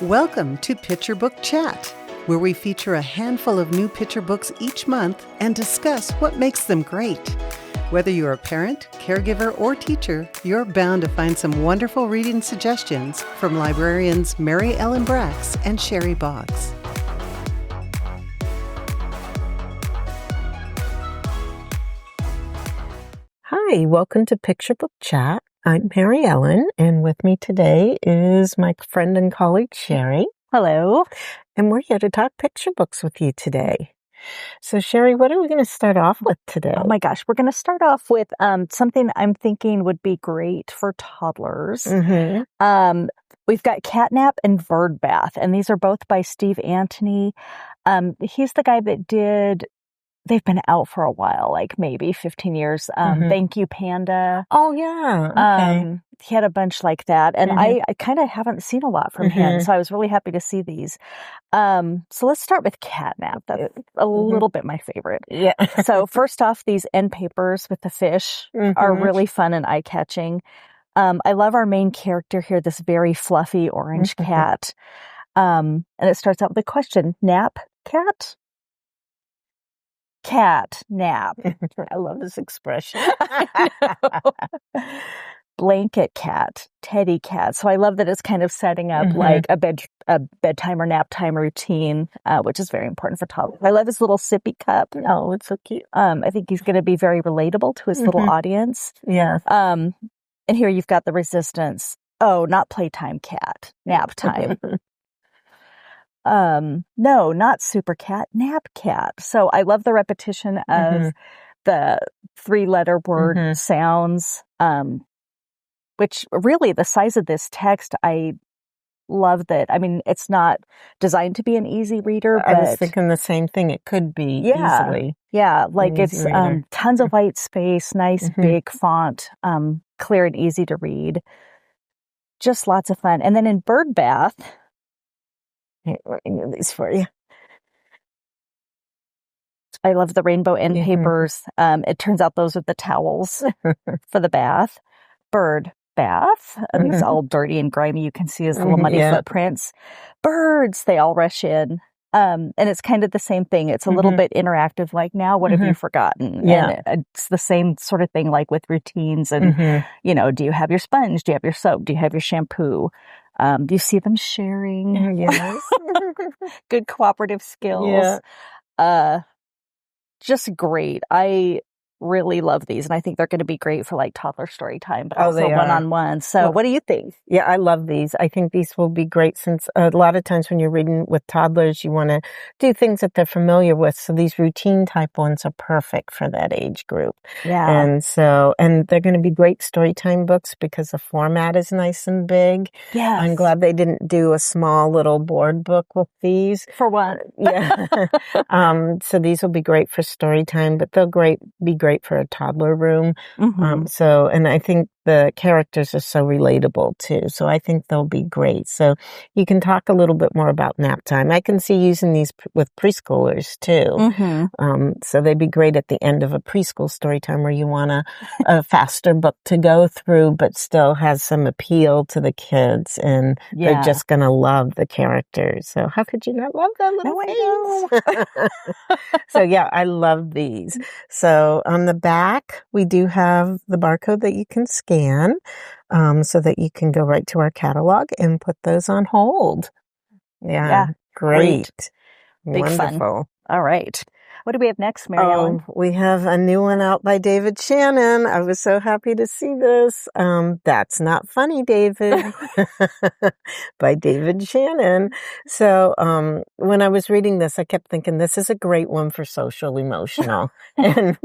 Welcome to Picture Book Chat, where we feature a handful of new picture books each month and discuss what makes them great. Whether you're a parent, caregiver, or teacher, you're bound to find some wonderful reading suggestions from librarians Mary Ellen Brax and Sheri Boggs. Hi, welcome to Picture Book Chat. I'm Mary Ellen, and with me today is my friend and colleague, Sheri. Hello. And we're here to talk picture books with you today. So, Sheri, what are we going to start off with today? Oh my gosh, we're going to start off with something I'm thinking would be great for toddlers. Mm-hmm. We've got Catnap and Bird Bath, and these are both by Steve Antony. He's the guy that did... They've been out for a while, like maybe 15 years. Thank You, Panda. Oh, yeah. Okay. He had a bunch like that. And I kind of haven't seen a lot from him, so I was really happy to see these. So let's start with Catnap. That's a little bit my favorite. Yeah. So first off, these end papers with the fish are really fun and eye-catching. I love our main character here, this very fluffy orange cat. And it starts out with a question. Nap, cat? Cat, nap. I love this expression. Blanket cat, teddy cat. So I love that it's kind of setting up like a bedtime or nap time routine, which is very important for toddlers. I love his little sippy cup. Oh, it's so cute. I think he's going to be very relatable to his little audience. Yeah. And here you've got the resistance. Oh, not playtime cat, nap time. No, not super cat, nap cat. So I love the repetition of the 3-letter word sounds, which really the size of this text, I love that. I mean, it's not designed to be an easy reader, but I was thinking the same thing. It could be easily. Yeah, like it's tons of white space, nice big font, clear and easy to read. Just lots of fun. And then in Bird Bath, Let me do these for you. I love the rainbow end papers. It turns out those are the towels for the bath. Bird bath. And it's all dirty and grimy. You can see his little muddy footprints. Birds, they all rush in. And it's kind of the same thing. It's a little bit interactive, like, now what have you forgotten? Yeah. And it's the same sort of thing, like with routines and, you know, do you have your sponge? Do you have your soap? Do you have your shampoo? Do you see them sharing? Yes. Good cooperative skills. Yeah. Just great. I really love these, and I think they're going to be great for like toddler story time, but also one-on-one. So what do you think? Yeah, I love these. I think these will be great since a lot of times when you're reading with toddlers, you want to do things that they're familiar with. So these routine type ones are perfect for that age group. Yeah. And they're going to be great story time books because the format is nice and big. Yes. I'm glad they didn't do a small little board book with these. For what? Yeah. So these will be great for story time, but they'll be great for a toddler room. And I think the characters are so relatable too. So I think they'll be great. So you can talk a little bit more about nap time. I can see using these with preschoolers too. So they'd be great at the end of a preschool story time where you want a faster book to go through, but still has some appeal to the kids, and they're just going to love the characters. So how could you not love that little things? So yeah, I love these. So on the back, we do have the barcode that you can scan, so that you can go right to our catalog and put those on hold. Yeah, great. Big Wonderful. Fun. All right. What do we have next, Mary Ellen? We have a new one out by David Shannon. I was so happy to see this. That's Not Funny, David, by David Shannon. So when I was reading this, I kept thinking this is a great one for social emotional, and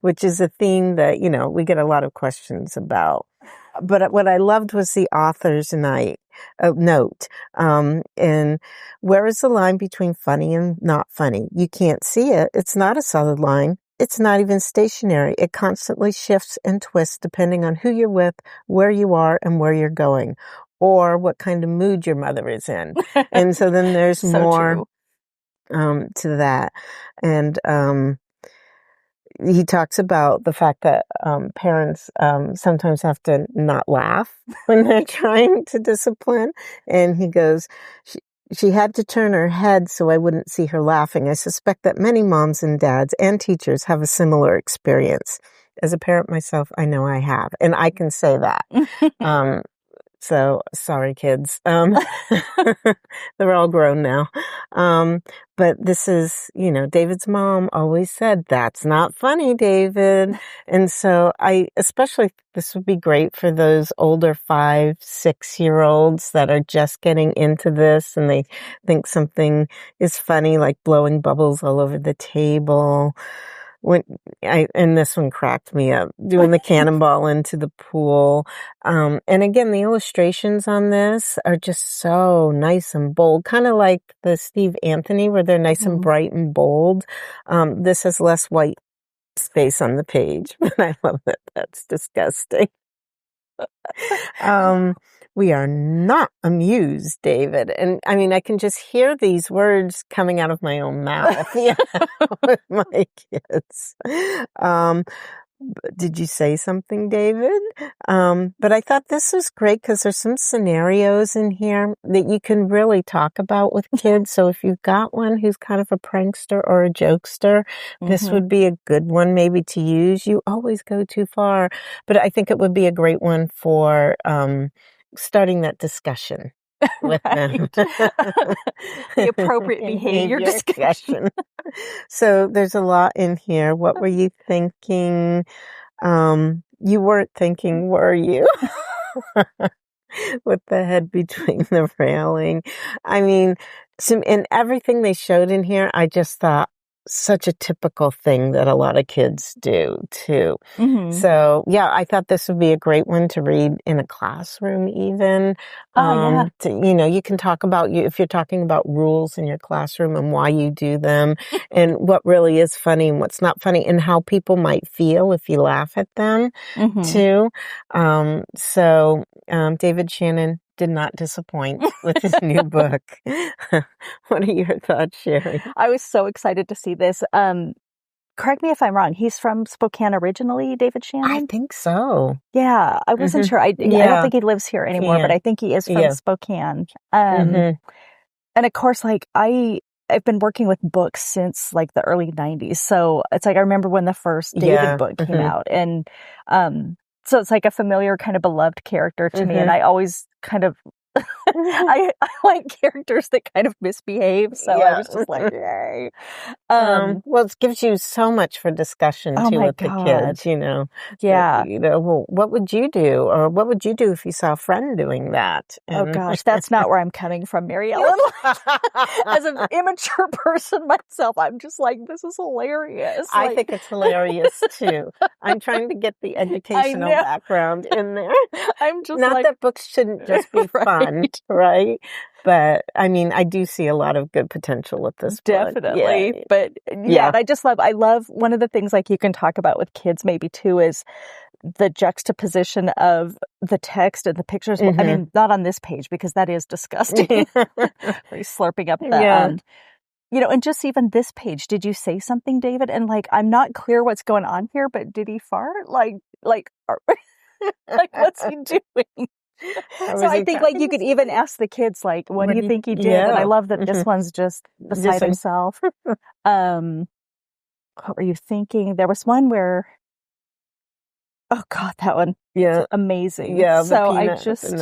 which is a theme that, you know, we get a lot of questions about. But what I loved was the author's note. And where is the line between funny and not funny? You can't see it. It's not a solid line. It's not even stationary. It constantly shifts and twists depending on who you're with, where you are, and where you're going, or what kind of mood your mother is in. And so then there's more to that. And he talks about the fact that parents sometimes have to not laugh when they're trying to discipline. And he goes, she had to turn her head so I wouldn't see her laughing. I suspect that many moms and dads and teachers have a similar experience. As a parent myself, I know I have, and I can say that. So sorry, kids. They're all grown now. But this is, David's mom always said, that's not funny, David. And so especially this would be great for those older 5, 6-year-olds that are just getting into this and they think something is funny, like blowing bubbles all over the table. And this one cracked me up, doing the cannonball into the pool. And again, the illustrations on this are just so nice and bold, kind of like the Steve Antony, where they're nice and bright and bold. This has less white space on the page, but I love that. That's disgusting. We are not amused, David. And I mean, I can just hear these words coming out of my own mouth with my kids. Did you say something, David? But I thought this was great because there's some scenarios in here that you can really talk about with kids. So if you've got one who's kind of a prankster or a jokester, this would be a good one maybe to use. You always go too far, but I think it would be a great one for starting that discussion with them. The appropriate behavior discussion. So there's a lot in here. What were you thinking? You weren't thinking, were you? With the head between the railing. I mean, in everything they showed in here, I just thought, such a typical thing that a lot of kids do too. So yeah, I thought this would be a great one to read in a classroom even. You can talk about if you're talking about rules in your classroom and why you do them and what really is funny and what's not funny and how people might feel if you laugh at them too. So David Shannon did not disappoint with his new book. What are your thoughts, Sheri? I was so excited to see this. Correct me if I'm wrong. He's from Spokane originally, David Shannon? I think so. Yeah, I wasn't sure. I don't think he lives here anymore, but I think he is from Spokane. And of course, I've been working with books since like the early 90s. So it's like I remember when the first David book came out. And so it's like a familiar kind of beloved character to me. And I always kind of I like characters that kind of misbehave, so I was just like, yay. Well, it gives you so much for discussion too with the kids, Yeah. Well, what would you do? Or what would you do if you saw a friend doing that? Oh gosh, that's not where I'm coming from, Mary Ellen. As an immature person myself, I'm just like, this is hilarious. I think it's hilarious too. I'm trying to get the educational background in there. I'm just not that books shouldn't just be fun. Right? But I mean, I do see a lot of good potential with this book. Definitely. Yeah. But and I love one of the things like you can talk about with kids maybe too is the juxtaposition of the text and the pictures. I mean, not on this page because that is disgusting. He's slurping up the and just even this page, did you say something, David? And like, I'm not clear what's going on here, but did he fart? Like what's he doing? So I think like you could even ask the kids like, what do you think he did? And I love that this one's just beside himself. What were you thinking? There was one where, oh God, that one. Yeah. Amazing. Yeah. So I just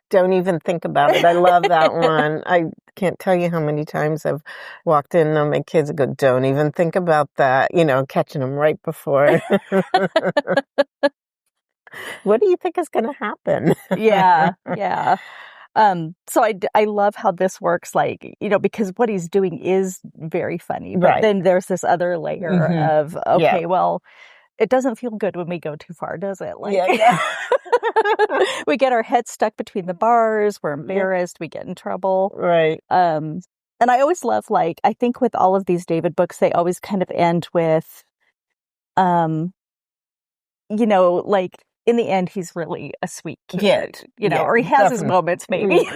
don't even think about it. I love that one. I can't tell you how many times I've walked in on my kids and go, don't even think about that, catching them right before. What do you think is going to happen? Yeah. So I love how this works, like, because what he's doing is very funny, but then there's this other layer of, well, it doesn't feel good when we go too far, does it? Like, we get our heads stuck between the bars, we're embarrassed, we get in trouble. Right. And I always love, like, I think with all of these David books, they always kind of end with, like, in the end, he's really a sweet kid, or he has his moments maybe.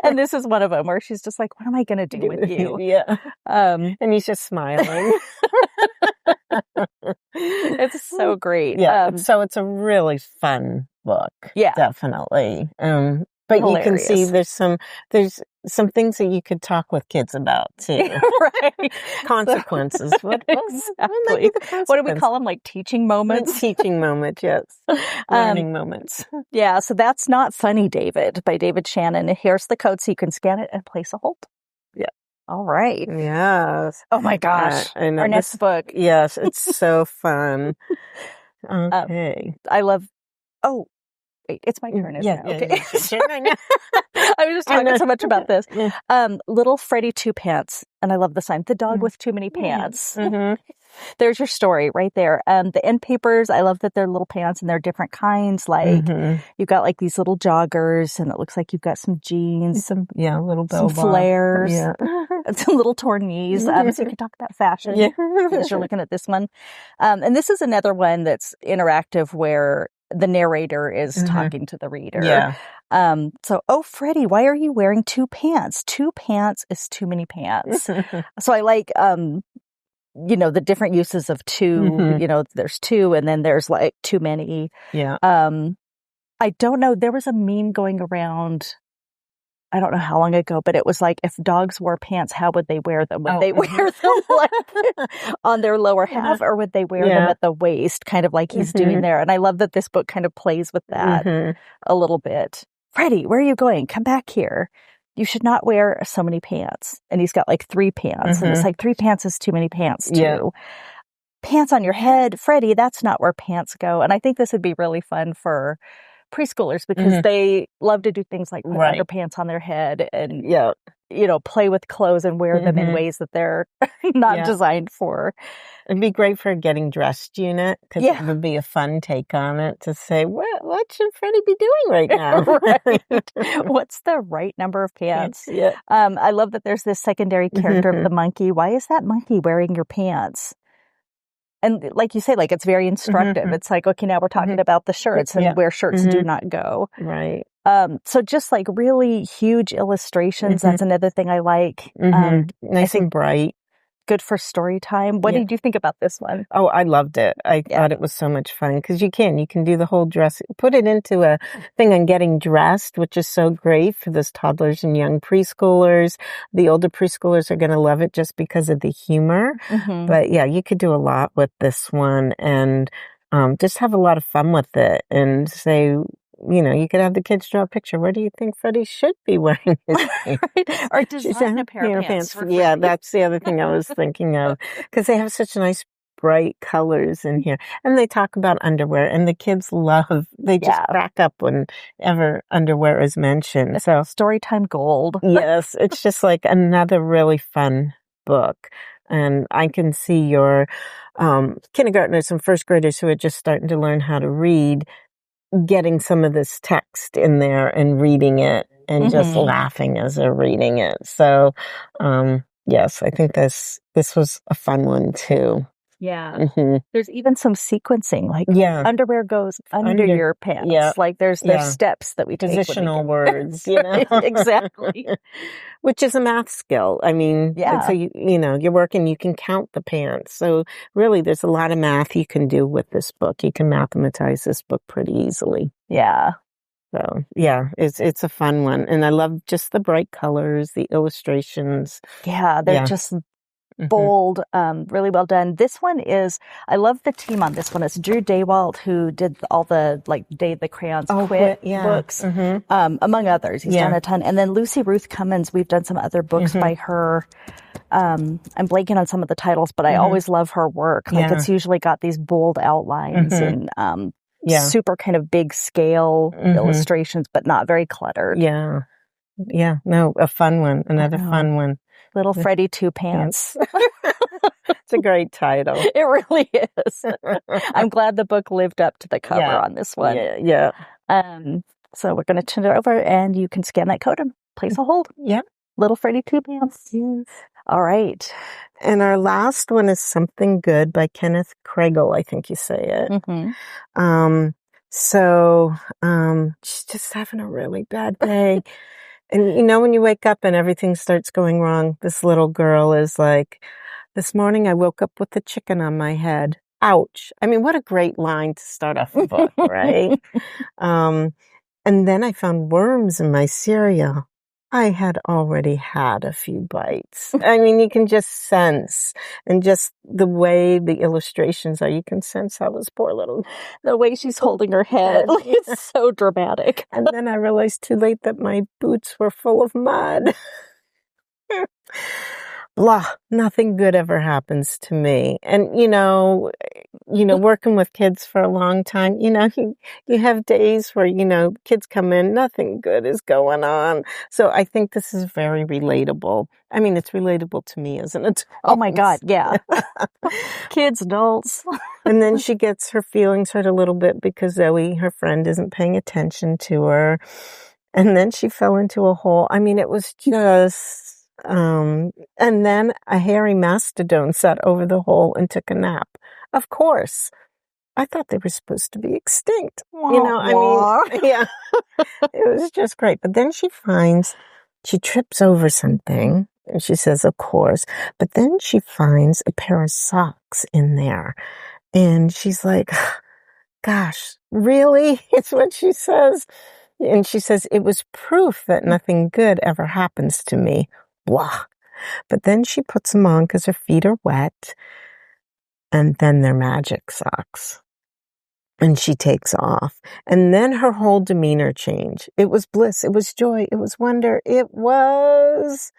And this is one of them where she's just like, what am I going to do with you? And he's just smiling. It's so great. Yeah. So it's a really fun book. Yeah. Definitely. But hilarious. You can see there's some things that you could talk with kids about too. Right. Consequences. Exactly. What do we call them? Like teaching moments? Teaching moments, yes. Learning moments. Yeah. So that's Not Funny, David, by David Shannon. Here's the code so you can scan it and place a hold. Yeah. All right. Yes. Oh my gosh. Our next book. Yes. It's so fun. Okay. I love. Oh, wait, it's my turn, isn't it? Okay. Yeah. I was just talking so much about this. Little Freddie Two Pants, and I love the sign. The dog with too many pants. Mm-hmm. There's your story right there. The end papers, I love that they're little pants and they're different kinds. Like you've got like these little joggers, and it looks like you've got some jeans, some little some flares, and some little torn knees. So you can talk about fashion as you're looking at this one. And this is another one that's interactive where the narrator is talking to the reader. Yeah. Oh, Freddie, why are you wearing two pants? Two pants is too many pants. So I like, the different uses of two, there's two and then there's like too many. Yeah. I don't know. There was a meme going around. I don't know how long ago, but it was like, if dogs wore pants, how would they wear them? Would they wear them like on their lower half, or would they wear them at the waist, kind of like he's doing there? And I love that this book kind of plays with that a little bit. Freddie, where are you going? Come back here. You should not wear so many pants. And he's got like 3 pants. And it's like 3 pants is too many pants too. Yeah. Pants on your head. Freddie, that's not where pants go. And I think this would be really fun for preschoolers because they love to do things like put underpants on their head and play with clothes and wear them in ways that they're not designed for. It'd be great for a getting dressed unit because it would be a fun take on it to say, what should Freddie be doing right now? Right. What's the right number of pants? Yeah. I love that there's this secondary character of the monkey. Why is that monkey wearing your pants? And like you say, like it's very instructive. It's like, okay, now we're talking about the shirts and where shirts do not go. Right. So just like really huge illustrations. That's another thing I like. Nice and bright. Good for story time. What did you think about this one? Oh, I loved it. I thought it was so much fun because you can do the whole dress, put it into a thing on getting dressed, which is so great for those toddlers and young preschoolers. The older preschoolers are going to love it just because of the humor. But yeah, you could do a lot with this one and just have a lot of fun with it and say, you could have the kids draw a picture. Where do you think Freddie should be wearing his pants? Or design a pair of pants. Yeah, that's the other thing I was thinking of. Because they have such nice, bright colors in here. And they talk about underwear. And the kids they just crack up whenever underwear is mentioned. So storytime gold. Yes, it's just like another really fun book. And I can see your kindergartners and first graders who are just starting to learn how to read getting some of this text in there and reading it and just laughing as they're reading it. So, yes, I think this was a fun one too. Yeah. There's even some sequencing, like underwear goes under your pants. Yeah. Like there's steps that we take. Positional words, Exactly. Which is a math skill. I mean, so you're working, you can count the pants. So really there's a lot of math you can do with this book. You can mathematize this book pretty easily. Yeah. So yeah, it's a fun one. And I love just the bright colors, the illustrations. Yeah, they're just bold, really well done. This one I love the team on this one. It's Drew Daywalt, who did all the Day the Crayons Quit books, among others. He's done a ton. And then Ruth Cummins, we've done some other books by her. I'm blanking on some of the titles, but I always love her work. Like it's usually got these bold outlines and super kind of big scale illustrations, but not very cluttered. Yeah. Yeah. No, a fun one. Another fun one. Little Freddie Two Pants. It's a great title. It really is. I'm glad the book lived up to the cover on this one. Yeah. So we're going to turn it over and you can scan that code and place a hold. Yep. Little Freddie Two Pants. Yes. All right. And our last one is Something Good by Kenneth Kraegel, I think you say it. She's just having a really bad day. And when you wake up and everything starts going wrong, this little girl is like, This morning I woke up with the chicken on my head. Ouch. I mean, what a great line to start off a book, right? And then I found worms in my cereal. I had already had a few bites. I mean, you can just sense, and just the way the illustrations are, you can sense how this poor little... The way she's holding her head, like, it's so dramatic. And then I realized too late that my boots were full of mud. Blah, nothing good ever happens to me. And, working with kids for a long time, you have days where, kids come in, nothing good is going on. So I think this is very relatable. I mean, it's relatable to me as an adult. Oh my God, yeah. Kids, adults. And then she gets her feelings hurt a little bit because Zoe, her friend, isn't paying attention to her. And then she fell into a hole. I mean, it was just... and then a hairy mastodon sat over the hole and took a nap. Of course. I thought they were supposed to be extinct. Yeah. It was just great. But then she trips over something, and she says, of course. But then she finds a pair of socks in there. And she's like, gosh, really? It's what she says. And she says, it was proof that nothing good ever happens to me. Blah. But then she puts them on because her feet are wet. And then they're magic socks. And she takes off. And then her whole demeanor changed. It was bliss. It was joy. It was wonder. It was...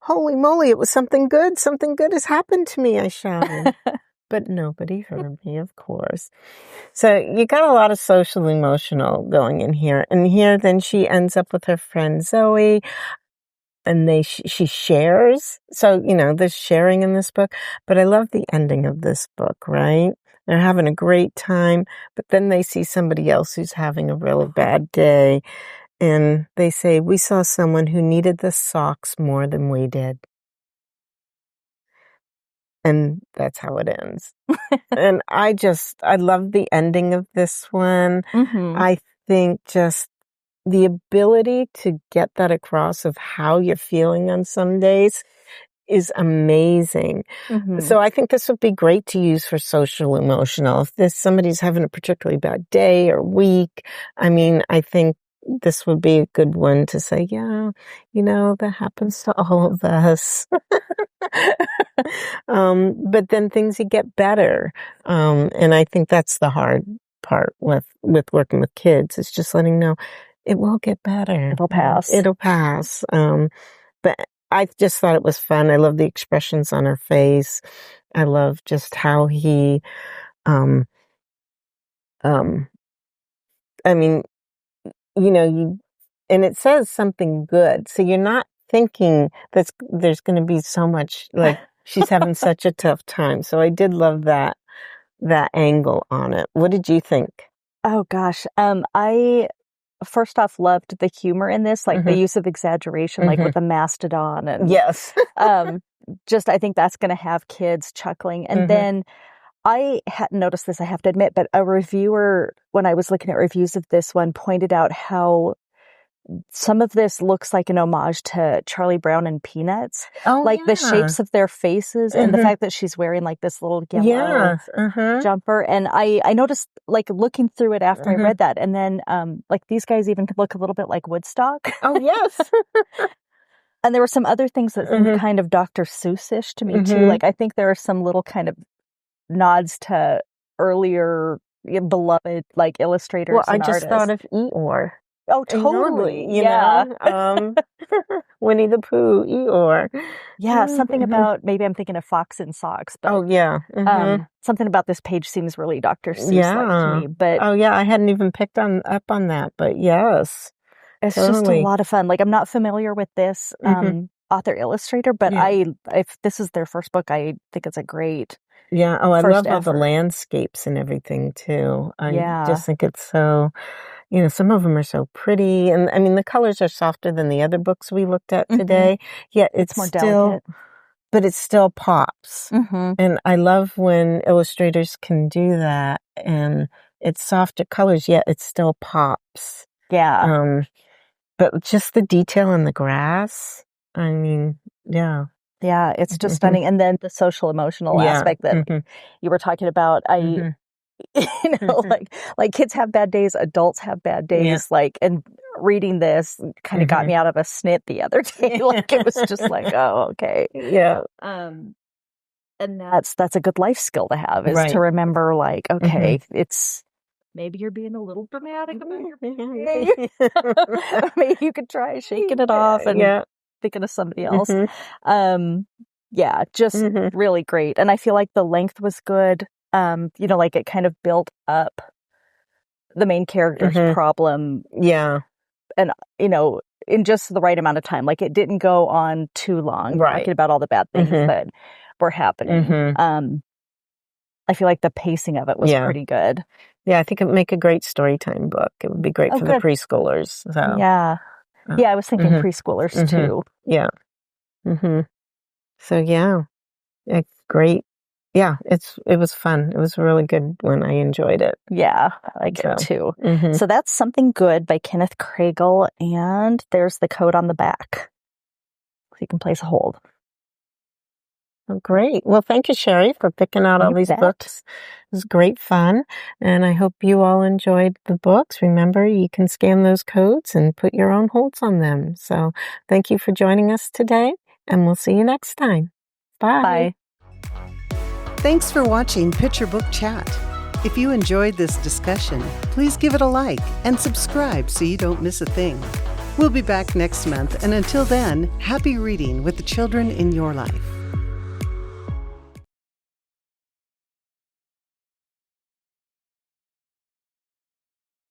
Holy moly, it was something good. Something good has happened to me, I shouted. But nobody heard me, of course. So you got a lot of social emotional going in here. And here then she ends up with her friend Zoe. And she shares. So, there's sharing in this book. But I love the ending of this book, right? They're having a great time, but then they see somebody else who's having a really bad day. And they say, we saw someone who needed the socks more than we did. And that's how it ends. And I love the ending of this one. Mm-hmm. I think just the ability to get that across of how you're feeling on some days is amazing. Mm-hmm. So I think this would be great to use for social emotional. If somebody's having a particularly bad day or week, I mean, I think this would be a good one to say, yeah, that happens to all of us. But then things get better. And I think that's the hard part with working with kids. It's just letting know it will get better. It'll pass. It'll pass. But I just thought it was fun. I love the expressions on her face. I love just how he, I mean, and it says something good. So you're not thinking that there's going to be so much, like she's having such a tough time. So I did love that angle on it. What did you think? Oh gosh. I first off loved the humor in this, like Mm-hmm. the use of exaggeration, like with the mastodon, and Yes. just I think that's going to have kids chuckling. And Mm-hmm. then I hadn't noticed this, I have to admit, but a reviewer, when I was looking at reviews of this one, pointed out how some of this looks like an homage to Charlie Brown and Peanuts. Oh, like the yeah. shapes of their faces and the fact that she's wearing like this little yellow jumper. And I noticed, like, looking through it after I read that, and then like these guys even look a little bit like Woodstock. Oh, yes. And there were some other things that seemed kind of Dr. Seuss-ish to me too. Like I think there are some little kind of nods to earlier beloved like illustrators. Well, I and just artists. thought of Eeyore. Oh, totally. You know? Winnie the Pooh, Eeyore. Yeah, something about, maybe I'm thinking of Fox and Socks, but oh, yeah. something about this page seems really Dr. Seuss-like to me. But oh, yeah, I hadn't even picked up on that, but yes. It's just a lot of fun. Like, I'm not familiar with this author-illustrator, but if this is their first book, I think it's a great Yeah, oh, I love all the effort. landscapes and everything, too. I Yeah. just think it's so... some of them are so pretty. And I mean, the colors are softer than the other books we looked at today. Yet it's more still, delicate. but it still pops. And I love when illustrators can do that. And it's softer colors, yet it still pops. Yeah. But just the detail in the grass. I mean, yeah. Yeah, it's just stunning. And then the social emotional aspect that you were talking about, like kids have bad days, adults have bad days, and reading this kind of got me out of a snit the other day. Like it was just like, oh, okay. Yeah. And that's a good life skill to have, is to remember, like, okay, it's maybe you're being a little dramatic about your behavior. Maybe you could try shaking it off and thinking of somebody else. Just really great. And I feel like the length was good. Like it kind of built up the main character's problem. Yeah. And, in just the right amount of time. Like it didn't go on too long talking about all the bad things that were happening. I feel like the pacing of it was pretty good. Yeah, I think it would make a great story time book. It would be great for the preschoolers. So. Yeah. I was thinking preschoolers too. Yeah. So great. Yeah, it was fun. It was a really good one. I enjoyed it. Yeah, I like it too. So that's Something Good by Kenneth Kraegel, and there's the code on the back. So you can place a hold. Oh, great. Well, thank you, Sheri, for picking out all these books. It was great fun, and I hope you all enjoyed the books. Remember, you can scan those codes and put your own holds on them. So thank you for joining us today, and we'll see you next time. Bye. Bye. Thanks for watching Picture Book Chat. If you enjoyed this discussion, please give it a like and subscribe so you don't miss a thing. We'll be back next month, and until then, happy reading with the children in your life.